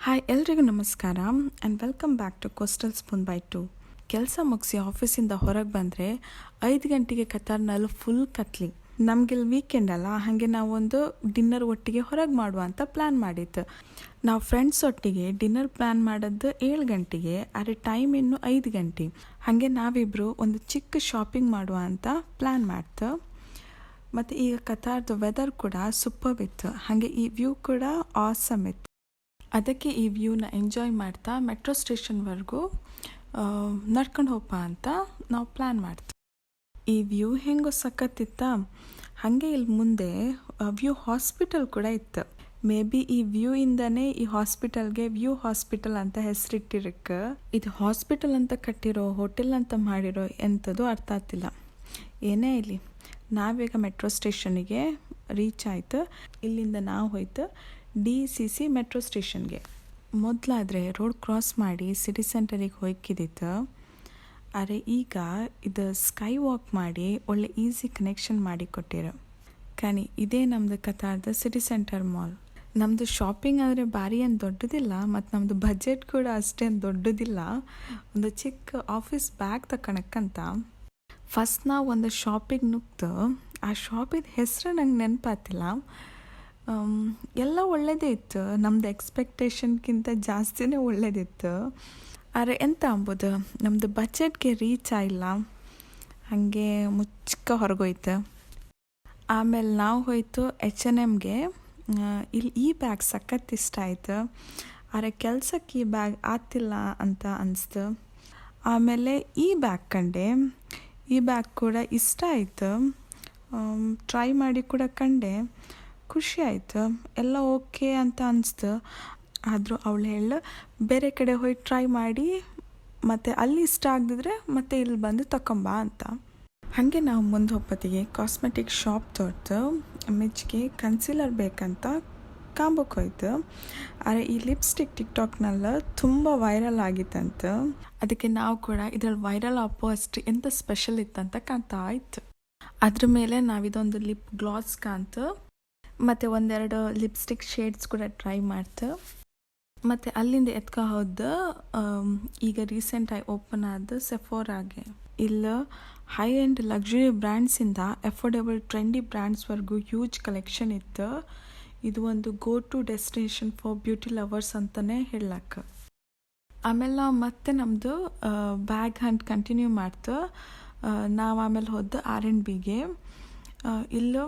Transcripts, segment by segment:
Hi ಎಲ್ರಿಗೂ ನಮಸ್ಕಾರ and welcome back to Coastal Spoon by 2. ಕೆಲಸ ಮುಗಿಸಿ ಆಫೀಸಿಂದ ಹೊರಗೆ ಬಂದರೆ 5 ಗಂಟೆಗೆ ಕತಾರ್ನಲ್ಲಿ ಫುಲ್ ಕತ್ಲಿ. ನಮಗಿಲ್ಲಿ ವೀಕೆಂಡ್ ಅಲ್ಲ, ಹಾಗೆ ನಾವೊಂದು ಡಿನ್ನರ್ ಒಟ್ಟಿಗೆ ಹೊರಗೆ ಮಾಡುವ ಅಂತ ಪ್ಲ್ಯಾನ್ ಮಾಡಿದ್ದು. ನಾವು ಫ್ರೆಂಡ್ಸ್ ಒಟ್ಟಿಗೆ ಡಿನ್ನರ್ ಪ್ಲ್ಯಾನ್ ಮಾಡೋದು 7 ಗಂಟೆಗೆ, ಆದರೆ ಟೈಮ್ ಇನ್ನು 5 ಗಂಟೆ. ಹಾಗೆ ನಾವಿಬ್ಬರು ಒಂದು ಚಿಕ್ಕ ಶಾಪಿಂಗ್ ಮಾಡುವ ಅಂತ ಪ್ಲ್ಯಾನ್ ಮಾಡ್ತು. ಮತ್ತು ಈಗ ಕತಾರ್ದು ವೆದರ್ ಕೂಡ ಸೂಪರ್ ಇತ್ತು, ಹಾಗೆ ಈ ವ್ಯೂ ಕೂಡ ಆಸಮ್ ಇತ್ತು. ಅದಕ್ಕೆ ಈ ವ್ಯೂನ ಎಂಜಾಯ್ ಮಾಡ್ತಾ ಮೆಟ್ರೋ ಸ್ಟೇಷನ್ವರೆಗೂ ನಡ್ಕೊಂಡು ಹೋಗ್ಪ ಅಂತ ನಾವು ಪ್ಲ್ಯಾನ್ ಮಾಡ್ತೀವಿ. ಈ ವ್ಯೂ ಹೆಂಗೋ ಸಖತ್ತಿತ್ತ. ಹಾಗೆ ಇಲ್ಲಿ ಮುಂದೆ ವ್ಯೂ ಹಾಸ್ಪಿಟಲ್ ಕೂಡ ಇತ್ತು. ಮೇ ಬಿ ಈ ವ್ಯೂ ಇಂದನೇ ಈ ಹಾಸ್ಪಿಟಲ್ಗೆ ವ್ಯೂ ಹಾಸ್ಪಿಟಲ್ ಅಂತ ಹೆಸರಿಟ್ಟಿರಕ್ಕೆ. ಇದು ಹಾಸ್ಪಿಟಲ್ ಅಂತ ಕಟ್ಟಿರೋ, ಹೋಟೆಲ್ ಅಂತ ಮಾಡಿರೋ ಎಂಥದ್ದು ಅರ್ಥ ಆಗ್ತಿಲ್ಲ. ಏನೇ ಇಲ್ಲಿ ನಾವೀಗ ಮೆಟ್ರೋ ಸ್ಟೇಷನಿಗೆ ರೀಚ್ ಆಯಿತು. ಇಲ್ಲಿಂದ ನಾವು ಹೋಯ್ತು DCC ಮೆಟ್ರೋ ಸ್ಟೇಷನ್ಗೆ. ಮೊದಲಾದರೆ ರೋಡ್ ಕ್ರಾಸ್ ಮಾಡಿ ಸಿಟಿ ಸೆಂಟರಿಗೆ ಹೋಯ್ಕಿದ್ದಿತ್ತು. ಆದರೆ ಈಗ ಇದು ಸ್ಕೈ ವಾಕ್ ಮಾಡಿ ಒಳ್ಳೆ ಈಸಿ ಕನೆಕ್ಷನ್ ಮಾಡಿ ಕೊಟ್ಟಿರೋ. కానీ ಇದೇ ನಮ್ಮದು ಕತಾರ್ದ ಸಿಟಿ ಸೆಂಟರ್ ಮಾಲ್. ನಮ್ಮದು ಶಾಪಿಂಗ್ ಆದರೆ ಭಾರಿ ಏನು ದೊಡ್ಡದಿಲ್ಲ, ಮತ್ತು ನಮ್ಮದು ಬಜೆಟ್ ಕೂಡ ಅಷ್ಟೇನು ದೊಡ್ಡದಿಲ್ಲ. ಒಂದು ಚಿಕ್ಕ ಆಫೀಸ್ ಬ್ಯಾಗ್ ತಗೊಳಕ್ಕಂತ ಫಸ್ಟ್ ನಾವು ಒಂದು ಶಾಪಿಗೆ ನುಗ್ತು. ಆ ಶಾಪಿದ ಹೆಸರು ನಂಗೆ ನೆನಪಾತಿಲ್ಲ. ಎಲ್ಲ ಒಳ್ಳೆಯದೇ ಇತ್ತು, ನಮ್ಮದು ಎಕ್ಸ್ಪೆಕ್ಟೇಷನ್ಗಿಂತ ಜಾಸ್ತಿನೇ ಒಳ್ಳೇದಿತ್ತು. ಆದರೆ ಎಂತ ಅಂಬೋದು, ನಮ್ಮದು ಬಜೆಟ್ಗೆ ರೀಚ್ ಆಗಿಲ್ಲ, ಹಾಗೆ ಮುಚ್ಚಕ್ಕ ಹೊರಗೋಯ್ತು. ಆಮೇಲೆ ನಾವು ಹೋಯ್ತು H&Mಗೆ. ಇಲ್ಲಿ ಈ ಬ್ಯಾಗ್ ಸಖತ್ ಇಷ್ಟ ಆಯಿತು, ಆದರೆ ಕೆಲಸಕ್ಕೆ ಈ ಬ್ಯಾಗ್ ಆಗ್ತಿಲ್ಲ ಅಂತ ಅನಿಸ್ತು. ಆಮೇಲೆ ಈ ಬ್ಯಾಗ್ ಕಂಡೆ, ಈ ಬ್ಯಾಗ್ ಕೂಡ ಇಷ್ಟ ಆಯಿತು, ಟ್ರೈ ಮಾಡಿ ಕೂಡ ಕಂಡೆ, ಖುಷಿ ಆಯಿತು, ಎಲ್ಲ ಓಕೆ ಅಂತ ಅನಿಸ್ತು. ಆದರೂ ಅವಳು ಹೇಳ ಬೇರೆ ಕಡೆ ಹೋಗಿ ಟ್ರೈ ಮಾಡಿ ಮತ್ತು ಅಲ್ಲಿ ಇಷ್ಟ ಆಗದಿದ್ರೆ ಮತ್ತೆ ಇಲ್ಲಿ ಬಂದು ತಗೊಂಬ ಅಂತ. ಹಾಗೆ ನಾವು ಮುಂದೆ ಹೋಗ್ಬತ್ತಿಗೆ ಕಾಸ್ಮೆಟಿಕ್ ಶಾಪ್ ತೋರ್ತು. ಮಿಜ್ಗೆ ಕನ್ಸೀಲರ್ ಬೇಕಂತ ಕಾಂಬೋಕ್ಕೆ ಹೋಯ್ತು. ಆದರೆ ಈ ಲಿಪ್ಸ್ಟಿಕ್ ಟಿಕ್ಟಾಕ್ನಲ್ಲಿ ತುಂಬ ವೈರಲ್ ಆಗಿತ್ತಂತ. ಅದಕ್ಕೆ ನಾವು ಕೂಡ ಇದರಲ್ಲಿ ವೈರಲ್ ಆಪೋ ಅಷ್ಟು ಎಂತ ಸ್ಪೆಷಲ್ ಇತ್ತಂತ ಕಾಣ್ತಾ ಇತ್ತು. ಅದ್ರ ಮೇಲೆ ನಾವಿದೊಂದು ಲಿಪ್ ಗ್ಲಾಸ್ ಕಾಣ್ತು, ಮತ್ತು ಒಂದೆರಡು ಲಿಪ್ಸ್ಟಿಕ್ ಶೇಡ್ಸ್ ಕೂಡ ಟ್ರೈ ಮಾಡ್ತು. ಮತ್ತು ಅಲ್ಲಿಂದ ಹೋದ ಈಗ ರೀಸೆಂಟಾಗಿ ಓಪನ್ ಆದ ಸೆಫೋರಾಗೆ. ಇಲ್ಲಿ ಹೈ ಆ್ಯಂಡ್ ಲಕ್ಸುರಿ ಬ್ರ್ಯಾಂಡ್ಸಿಂದ ಅಫೋರ್ಡೆಬಲ್ ಟ್ರೆಂಡಿ ಬ್ರ್ಯಾಂಡ್ಸ್ವರೆಗೂ ಹ್ಯೂಜ್ ಕಲೆಕ್ಷನ್ ಇತ್ತು. ಇದು ಒಂದು go to destination for beauty lovers ಅಂತಲೇ ಹೇಳಕ್ಕೆ. ಆಮೇಲೆ ನಾವು ಮತ್ತೆ ನಮ್ಮದು ಬ್ಯಾಗ್ ಹಂಟ್ ಕಂಟಿನ್ಯೂ ಮಾಡ್ತು. ನಾವು ಆಮೇಲೆ ಹೋದ R&Bಗೆ. ಇಲ್ಲೂ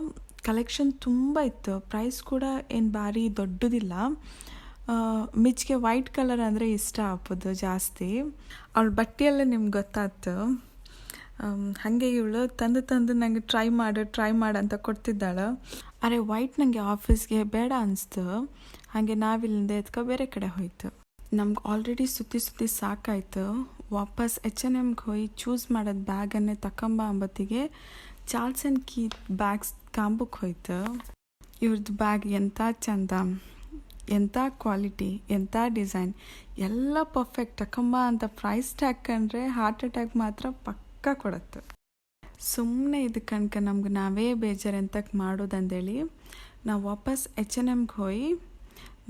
ಕಲೆಕ್ಷನ್ ತುಂಬ ಇತ್ತು, ಪ್ರೈಸ್ ಕೂಡ ಏನು ಭಾರಿ ದೊಡ್ಡದಿಲ್ಲ. ಮಿಜ್ಗೆ ವೈಟ್ ಕಲರ್ ಅಂದರೆ ಇಷ್ಟ ಆಗ್ಬೋದು ಜಾಸ್ತಿ. ಅವಳ ಬಟ್ಟೆಯಲ್ಲೇ ನಿಮ್ಗೆ ಗೊತ್ತಾಯ್ತು. ಹಾಗೆ ಇವಳು ತಂದು ನನಗೆ ಟ್ರೈ ಮಾಡು ಅಂತ ಕೊಡ್ತಿದ್ದಾಳೆ. ಆದರೆ ವೈಟ್ ನನಗೆ ಆಫೀಸ್ಗೆ ಬೇಡ ಅನಿಸ್ತು. ಹಾಗೆ ನಾವಿಲ್ಲಿಂದ ಬೇರೆ ಕಡೆ ಹೋಯ್ತು. ನಮ್ಗೆ ಆಲ್ರೆಡಿ ಸುತ್ತಿ ಸಾಕಾಯಿತು. ವಾಪಸ್ H&Mಗೆ ಹೋಗಿ ಚೂಸ್ ಮಾಡೋದು ಬ್ಯಾಗನ್ನೇ ತಗೊಂಬ ಅಂಬತ್ತಿಗೆ ಚಾರ್ಲ್ಸ್ ಆ್ಯಂಡ್ ಕೀತ್ ಬ್ಯಾಗ್ಸ್ ಕಾಂಬೋಕ್ಕೆ ಹೋಯ್ತು. ಇವ್ರದ್ದು ಬ್ಯಾಗ್ ಎಂಥ ಚಂದ, ಎಂಥ ಕ್ವಾಲಿಟಿ, ಎಂಥ ಡಿಸೈನ್, ಎಲ್ಲ ಪರ್ಫೆಕ್ಟ್. ತಗೊಂಬ ಅಂತ ಪ್ರೈಸ್ ಟ್ಯಾಗ್ ಕಂಡ್ರೆ ಹಾರ್ಟ್ ಅಟ್ಯಾಕ್ ಮಾತ್ರ ಪಕ್ಕ ಕೊಡುತ್ತೆ. ಸುಮ್ಮನೆ ಇದು ಕಣ್ಕ ನಮ್ಗೆ ನಾವೇ ಬೇಜಾರು ಎಂತಕ್ಕೆ ಮಾಡೋದಂದೇಳಿ ನಾವು ವಾಪಸ್ H&Mಗೆ ಹೋಗಿ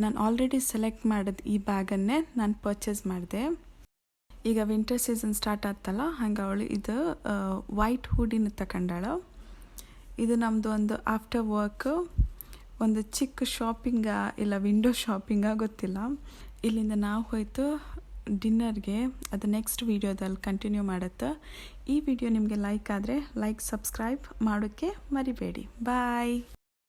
ನಾನು ಆಲ್ರೆಡಿ ಸೆಲೆಕ್ಟ್ ಮಾಡಿದ ಈ ಬ್ಯಾಗನ್ನೇ ನಾನು ಪರ್ಚೇಸ್ ಮಾಡಿದೆ. ಈಗ ವಿಂಟರ್ ಸೀಸನ್ ಸ್ಟಾರ್ಟ್ ಆಗ್ತಲ್ಲ, ಹಂಗೆ ಅವಳು ಇದು ವೈಟ್ ಹೂಡಿನ ತಗೊಂಡಾಳು. ಇದು ನಮ್ಮದು ಒಂದು ಆಫ್ಟರ್ ವರ್ಕ್ ಒಂದು ಚಿಕ್ಕ ಶಾಪಿಂಗಾ ಇಲ್ಲ ವಿಂಡೋ ಶಾಪಿಂಗಾ ಗೊತ್ತಿಲ್ಲ. ಇಲ್ಲಿಂದ ನಾವು ಹೋಯ್ತು ಡಿನ್ನರ್ಗೆ. ಅದು ನೆಕ್ಸ್ಟ್ ವೀಡಿಯೋದಲ್ಲಿ ಕಂಟಿನ್ಯೂ ಮಾಡುತ್ತೆ. ಈ ವಿಡಿಯೋ ನಿಮಗೆ ಲೈಕ್ ಆದರೆ ಲೈಕ್ ಸಬ್ಸ್ಕ್ರೈಬ್ ಮಾಡೋಕ್ಕೆ ಮರಿಬೇಡಿ. ಬಾಯ್.